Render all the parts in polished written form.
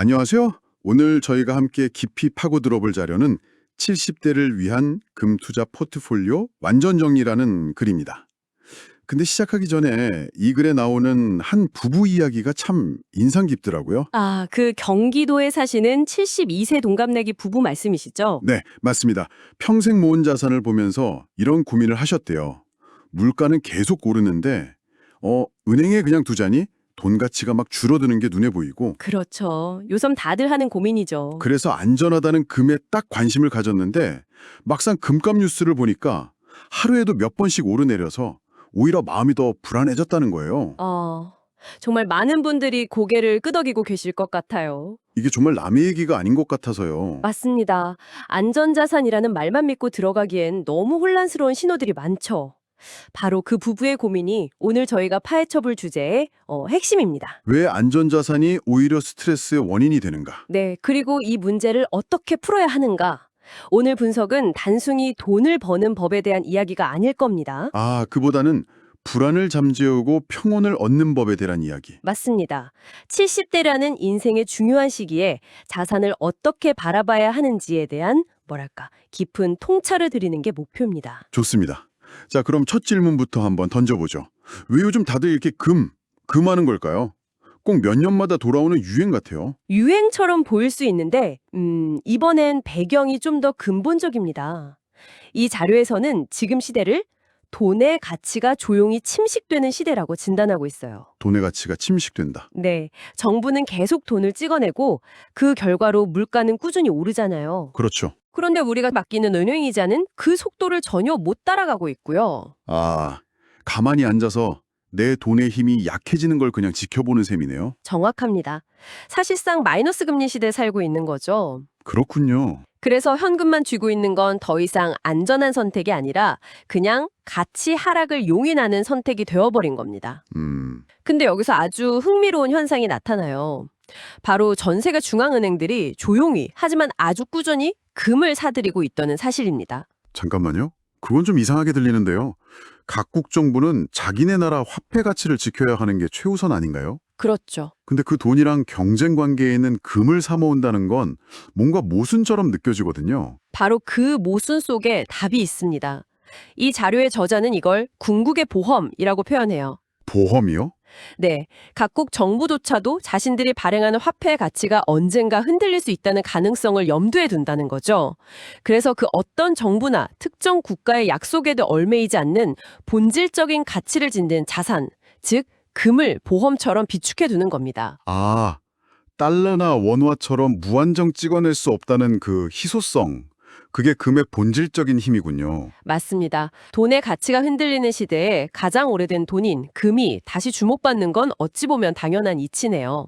안녕하세요. 오늘 저희가 함께 깊이 파고 들어볼 자료는 70대를 위한 금투자 포트폴리오 완전 정리라는 글입니다. 근데 시작하기 전에 이 글에 나오는 한 부부 이야기가 참 인상 깊더라고요. 아, 그 경기도에 사시는 72세 동갑내기 부부 말씀이시죠? 네, 맞습니다. 평생 모은 자산을 보면서 이런 고민을 하셨대요. 물가는 계속 오르는데 은행에 그냥 두자니 돈 가치가 막 줄어드는 게 눈에 보이고 그렇죠. 요즘 다들 하는 고민이죠. 그래서 안전하다는 금에 딱 관심을 가졌는데 막상 금값 뉴스를 보니까 하루에도 몇 번씩 오르내려서 오히려 마음이 더 불안해졌다는 거예요. 정말 많은 분들이 고개를 끄덕이고 계실 것 같아요. 이게 정말 남의 얘기가 아닌 것 같아서요. 맞습니다. 안전자산이라는 말만 믿고 들어가기엔 너무 혼란스러운 신호들이 많죠. 바로 그 부부의 고민이 오늘 저희가 파헤쳐볼 주제의 핵심입니다. 왜 안전자산이 오히려 스트레스의 원인이 되는가? 네, 그리고 이 문제를 어떻게 풀어야 하는가? 오늘 분석은 단순히 돈을 버는 법에 대한 이야기가 아닐 겁니다. 그보다는 불안을 잠재우고 평온을 얻는 법에 대한 이야기. 맞습니다. 70대라는 인생의 중요한 시기에 자산을 어떻게 바라봐야 하는지에 대한 깊은 통찰을 드리는 게 목표입니다. 좋습니다. 자, 그럼 첫 질문부터 한번 던져보죠. 왜 요즘 다들 이렇게 금하는 걸까요? 꼭 몇 년마다 돌아오는 유행 같아요. 유행처럼 보일 수 있는데 이번엔 배경이 좀 더 근본적입니다. 이 자료에서는 지금 시대를 돈의 가치가 조용히 침식되는 시대라고 진단하고 있어요. 돈의 가치가 침식된다. 네, 정부는 계속 돈을 찍어내고 그 결과로 물가는 꾸준히 오르잖아요. 그렇죠. 그런데 우리가 맡기는 은행이자는 그 속도를 전혀 못 따라가고 있고요. 가만히 앉아서 내 돈의 힘이 약해지는 걸 그냥 지켜보는 셈이네요. 정확합니다. 사실상 마이너스 금리 시대에 살고 있는 거죠. 그렇군요. 그래서 현금만 쥐고 있는 건 더 이상 안전한 선택이 아니라 그냥 가치 하락을 용인하는 선택이 되어버린 겁니다. 근데 여기서 아주 흥미로운 현상이 나타나요. 바로 전 세계 중앙은행들이 조용히 하지만 아주 꾸준히 금을 사들이고 있다는 사실입니다. 잠깐만요. 그건 좀 이상하게 들리는데요. 각국 정부는 자기네 나라 화폐 가치를 지켜야 하는 게 최우선 아닌가요? 그렇죠. 근데 그 돈이랑 경쟁 관계에 있는 금을 사 모은다는 건 뭔가 모순처럼 느껴지거든요. 바로 그 모순 속에 답이 있습니다. 이 자료의 저자는 이걸 궁극의 보험이라고 표현해요. 보험이요? 네, 각국 정부조차도 자신들이 발행하는 화폐의 가치가 언젠가 흔들릴 수 있다는 가능성을 염두에 둔다는 거죠. 그래서 그 어떤 정부나 특정 국가의 약속에도 얽매이지 않는 본질적인 가치를 짓는 자산, 즉 금을 보험처럼 비축해 두는 겁니다. 달러나 원화처럼 무한정 찍어낼 수 없다는 그 희소성. 그게 금의 본질적인 힘이군요. 맞습니다. 돈의 가치가 흔들리는 시대에 가장 오래된 돈인 금이 다시 주목받는 건 어찌 보면 당연한 이치네요.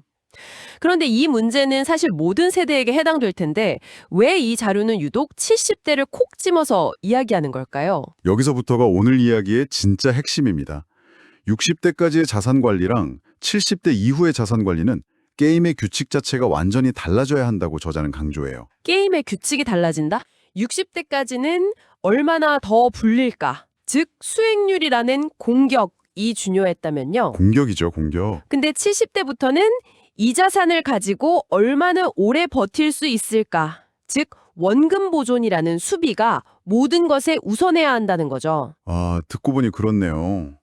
그런데 이 문제는 사실 모든 세대에게 해당될 텐데 왜 이 자료는 유독 70대를 콕 집어서 이야기하는 걸까요? 여기서부터가 오늘 이야기의 진짜 핵심입니다. 60대까지의 자산 관리랑 70대 이후의 자산 관리는 게임의 규칙 자체가 완전히 달라져야 한다고 저자는 강조해요. 게임의 규칙이 달라진다? 60대까지는 얼마나 더 불릴까? 즉 수익률이라는 공격이 중요했다면요. 공격이죠, 공격. 근데 70대부터는 이 자산을 가지고 얼마나 오래 버틸 수 있을까? 즉 원금 보존이라는 수비가 모든 것에 우선해야 한다는 거죠. 듣고 보니 그렇네요.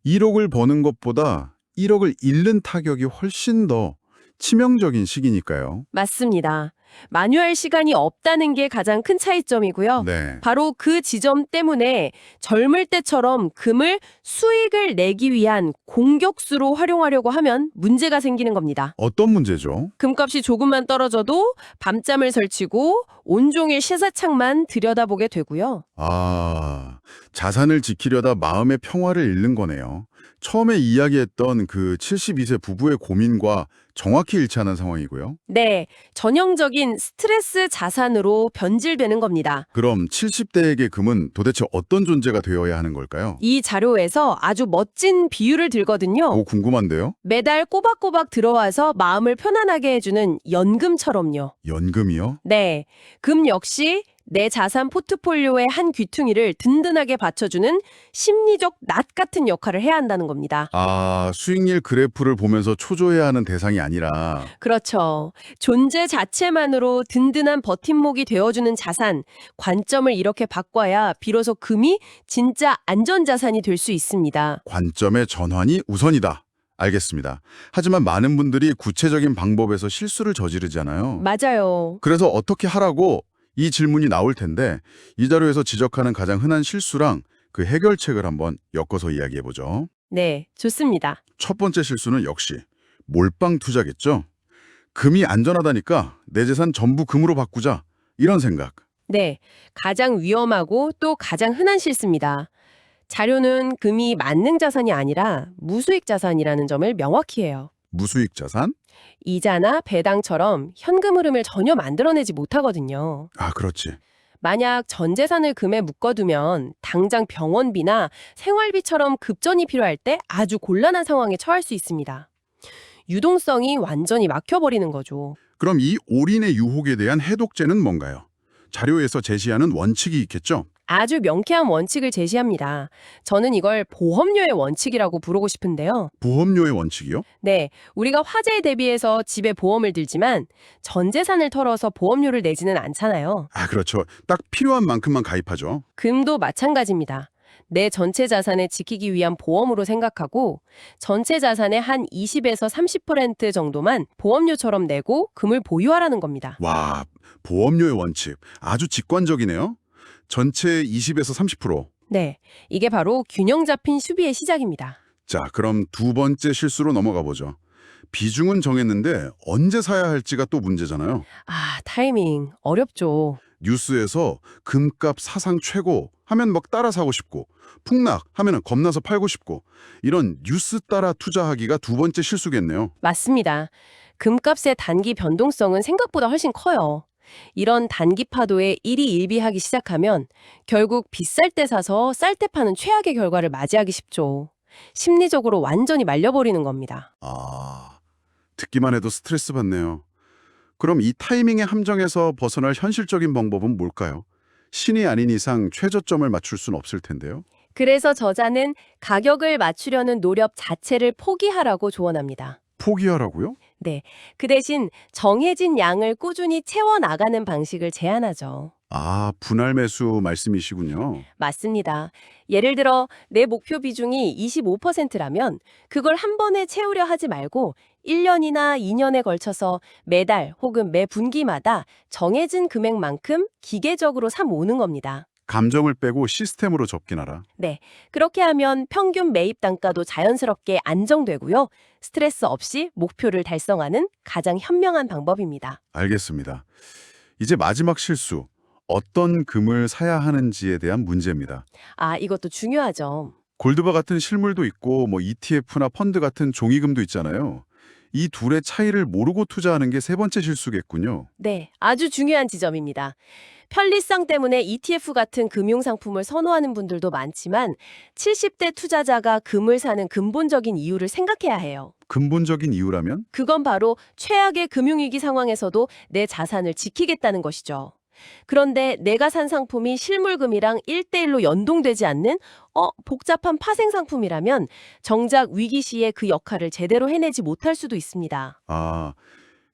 1억을 버는 것보다 1억을 잃는 타격이 훨씬 더 치명적인 시기니까요. 맞습니다. 만회할 시간이 없다는 게 가장 큰 차이점이고요. 네. 바로 그 지점 때문에 젊을 때처럼 금을 수익을 내기 위한 공격수로 활용하려고 하면 문제가 생기는 겁니다. 어떤 문제죠? 금값이 조금만 떨어져도 밤잠을 설치고 온종일 시세창만 들여다보게 되고요. 자산을 지키려다 마음의 평화를 잃는 거네요. 처음에 이야기했던 그 72세 부부의 고민과 정확히 일치하는 상황이고요. 네, 전형적인 스트레스 자산으로 변질되는 겁니다. 그럼 70대에게 금은 도대체 어떤 존재가 되어야 하는 걸까요? 이 자료에서 아주 멋진 비유를 들거든요. 궁금한데요? 매달 꼬박꼬박 들어와서 마음을 편안하게 해주는 연금처럼요. 연금이요? 네, 금 역시 내 자산 포트폴리오의 한 귀퉁이를 든든하게 받쳐주는 심리적 낫 같은 역할을 해야 한다는 겁니다. 아, 수익률 그래프를 보면서 초조해야 하는 대상이 아니라 그렇죠. 존재 자체만으로 든든한 버팀목이 되어주는 자산, 관점을 이렇게 바꿔야 비로소 금이 진짜 안전자산이 될 수 있습니다. 관점의 전환이 우선이다. 알겠습니다. 하지만 많은 분들이 구체적인 방법에서 실수를 저지르잖아요. 맞아요. 그래서 어떻게 하라고 이 질문이 나올 텐데 이 자료에서 지적하는 가장 흔한 실수랑 그 해결책을 한번 엮어서 이야기해보죠. 네, 좋습니다. 첫 번째 실수는 역시 몰빵 투자겠죠. 금이 안전하다니까 내 재산 전부 금으로 바꾸자. 이런 생각. 네, 가장 위험하고 또 가장 흔한 실수입니다. 자료는 금이 만능 자산이 아니라 무수익 자산이라는 점을 명확히 해요. 무수익 자산? 이자나 배당처럼 현금 흐름을 전혀 만들어내지 못하거든요. 아, 그렇지. 만약 전 재산을 금에 묶어두면 당장 병원비나 생활비처럼 급전이 필요할 때 아주 곤란한 상황에 처할 수 있습니다. 유동성이 완전히 막혀버리는 거죠. 그럼 이 올인의 유혹에 대한 해독제는 뭔가요? 자료에서 제시하는 원칙이 있겠죠? 아주 명쾌한 원칙을 제시합니다. 저는 이걸 보험료의 원칙이라고 부르고 싶은데요. 보험료의 원칙이요? 네, 우리가 화재에 대비해서 집에 보험을 들지만 전 재산을 털어서 보험료를 내지는 않잖아요. 아, 그렇죠. 딱 필요한 만큼만 가입하죠. 금도 마찬가지입니다. 내 전체 자산을 지키기 위한 보험으로 생각하고 전체 자산의 한 20에서 30% 정도만 보험료처럼 내고 금을 보유하라는 겁니다. 와, 보험료의 원칙. 아주 직관적이네요. 전체 20에서 30%. 네, 이게 바로 균형 잡힌 수비의 시작입니다. 자, 그럼 두 번째 실수로 넘어가 보죠. 비중은 정했는데 언제 사야 할지가 또 문제잖아요. 아, 타이밍 어렵죠. 뉴스에서 금값 사상 최고 하면 막 따라 사고 싶고 폭락 하면은 겁나서 팔고 싶고 이런 뉴스 따라 투자하기가 두 번째 실수겠네요. 맞습니다. 금값의 단기 변동성은 생각보다 훨씬 커요. 이런 단기 파도에 일희일비하기 시작하면 결국 비쌀 때 사서 쌀 때 파는 최악의 결과를 맞이하기 쉽죠. 심리적으로 완전히 말려버리는 겁니다. 아, 듣기만 해도 스트레스 받네요. 그럼 이 타이밍의 함정에서 벗어날 현실적인 방법은 뭘까요? 신이 아닌 이상 최저점을 맞출 수는 없을 텐데요. 그래서 저자는 가격을 맞추려는 노력 자체를 포기하라고 조언합니다. 포기하라고요? 네, 그 대신 정해진 양을 꾸준히 채워나가는 방식을 제안하죠. 아, 분할 매수 말씀이시군요. 맞습니다. 예를 들어 내 목표 비중이 25%라면 그걸 한 번에 채우려 하지 말고 1년이나 2년에 걸쳐서 매달 혹은 매 분기마다 정해진 금액만큼 기계적으로 사 모으는 겁니다. 감정을 빼고 시스템으로 접긴 하라. 네, 그렇게 하면 평균 매입 단가도 자연스럽게 안정되고요. 스트레스 없이 목표를 달성하는 가장 현명한 방법입니다. 알겠습니다. 이제 마지막 실수. 어떤 금을 사야 하는지에 대한 문제입니다. 아, 이것도 중요하죠. 골드바 같은 실물도 있고 뭐 ETF나 펀드 같은 종이금도 있잖아요. 이 둘의 차이를 모르고 투자하는 게 세 번째 실수겠군요. 네, 아주 중요한 지점입니다. 편리성 때문에 ETF 같은 금융상품을 선호하는 분들도 많지만 70대 투자자가 금을 사는 근본적인 이유를 생각해야 해요. 근본적인 이유라면? 그건 바로 최악의 금융위기 상황에서도 내 자산을 지키겠다는 것이죠. 그런데 내가 산 상품이 실물금이랑 1대1로 연동되지 않는 복잡한 파생 상품이라면 정작 위기 시에 그 역할을 제대로 해내지 못할 수도 있습니다. 아,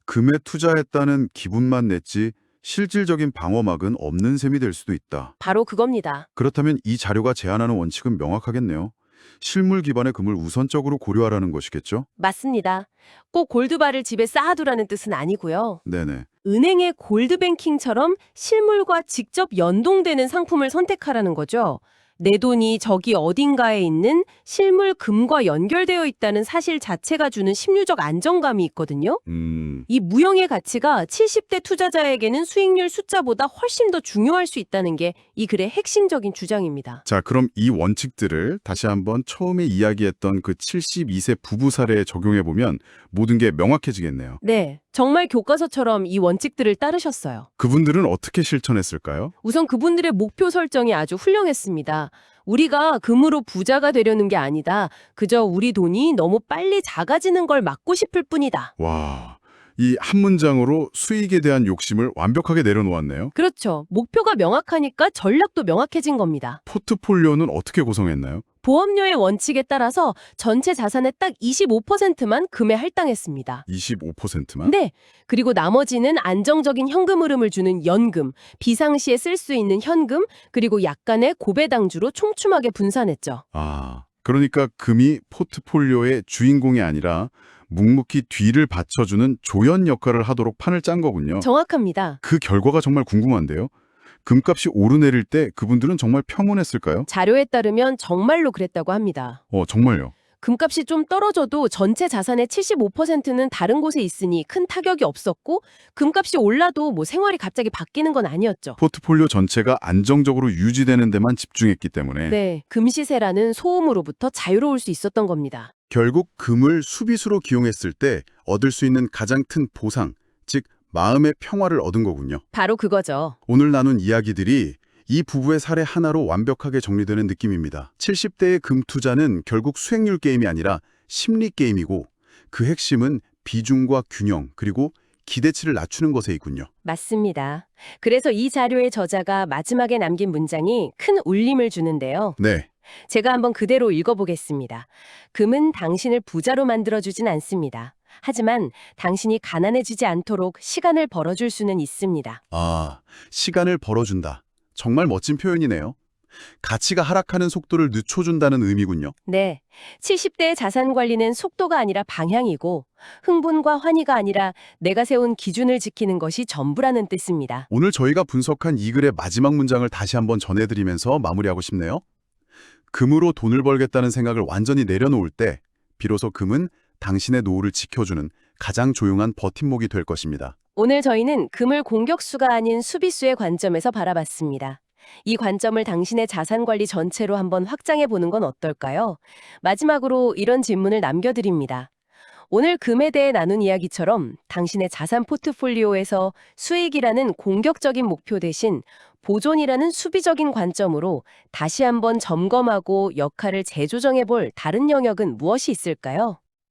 금에 투자했다는 기분만 냈지 실질적인 방어막은 없는 셈이 될 수도 있다. 바로 그겁니다. 그렇다면 이 자료가 제안하는 원칙은 명확하겠네요. 실물 기반의 금을 우선적으로 고려하라는 것이겠죠? 맞습니다. 꼭 골드바를 집에 쌓아두라는 뜻은 아니고요. 네네. 은행의 골드뱅킹처럼 실물과 직접 연동되는 상품을 선택하라는 거죠. 내 돈이 저기 어딘가에 있는 실물 금과 연결되어 있다는 사실 자체가 주는 심리적 안정감이 있거든요. 이 무형의 가치가 70대 투자자에게는 수익률 숫자보다 훨씬 더 중요할 수 있다는 게 이 글의 핵심적인 주장입니다. 자, 그럼 이 원칙들을 다시 한번 처음에 이야기했던 그 72세 부부 사례에 적용해보면 모든 게 명확해지겠네요. 네, 정말 교과서처럼 이 원칙들을 따르셨어요. 그분들은 어떻게 실천했을까요? 우선 그분들의 목표 설정이 아주 훌륭했습니다. 우리가 금으로 부자가 되려는 게 아니다. 그저 우리 돈이 너무 빨리 작아지는 걸 막고 싶을 뿐이다. 와, 이 한 문장으로 수익에 대한 욕심을 완벽하게 내려놓았네요. 그렇죠. 목표가 명확하니까 전략도 명확해진 겁니다. 포트폴리오는 어떻게 구성했나요? 보험료의 원칙에 따라서 전체 자산의 딱 25%만 금에 할당했습니다. 25%만? 네. 그리고 나머지는 안정적인 현금 흐름을 주는 연금, 비상시에 쓸 수 있는 현금, 그리고 약간의 고배당주로 촘촘하게 분산했죠. 아, 그러니까 금이 포트폴리오의 주인공이 아니라 묵묵히 뒤를 받쳐주는 조연 역할을 하도록 판을 짠 거군요. 정확합니다. 그 결과가 정말 궁금한데요. 금값이 오르내릴 때 그분들은 정말 평온했을까요? 자료에 따르면 정말로 그랬다고 합니다. 정말요. 금값이 좀 떨어져도 전체 자산의 75%는 다른 곳에 있으니 큰 타격이 없었고 금값이 올라도 생활이 갑자기 바뀌는 건 아니었죠. 포트폴리오 전체가 안정적으로 유지되는 데만 집중했기 때문에 네, 금시세라는 소음으로부터 자유로울 수 있었던 겁니다. 결국 금을 수비수로 기용했을 때 얻을 수 있는 가장 큰 보상, 즉 마음의 평화를 얻은 거군요. 바로 그거죠. 오늘 나눈 이야기들이 이 부부의 사례 하나로 완벽하게 정리되는 느낌입니다. 70대의 금 투자는 결국 수익률 게임이 아니라 심리 게임이고 그 핵심은 비중과 균형 그리고 기대치를 낮추는 것에 있군요. 맞습니다. 그래서 이 자료의 저자가 마지막에 남긴 문장이 큰 울림을 주는데요. 네, 제가 한번 그대로 읽어보겠습니다. 금은 당신을 부자로 만들어주진 않습니다. 하지만 당신이 가난해지지 않도록 시간을 벌어줄 수는 있습니다. 시간을 벌어준다. 정말 멋진 표현이네요. 가치가 하락하는 속도를 늦춰준다는 의미군요. 네, 70대의 자산 관리는 속도가 아니라 방향이고 흥분과 환희가 아니라 내가 세운 기준을 지키는 것이 전부라는 뜻입니다. 오늘 저희가 분석한 이 글의 마지막 문장을 다시 한번 전해드리면서 마무리하고 싶네요. 금으로 돈을 벌겠다는 생각을 완전히 내려놓을 때 비로소 금은 당신의 노후를 지켜주는 가장 조용한 버팀목이 될 것입니다. 오늘 저희는 금을 공격수가 아닌 수비수의 관점에서 바라봤습니다. 이 관점을 당신의 자산 관리 전체로 한번 확장해 보는 건 어떨까요? 마지막으로 이런 질문을 남겨드립니다. 오늘 금에 대해 나눈 이야기처럼 당신의 자산 포트폴리오에서 수익이라는 공격적인 목표 대신 보존이라는 수비적인 관점으로 다시 한번 점검하고 역할을 재조정해 볼 다른 영역은 무엇이 있을까요?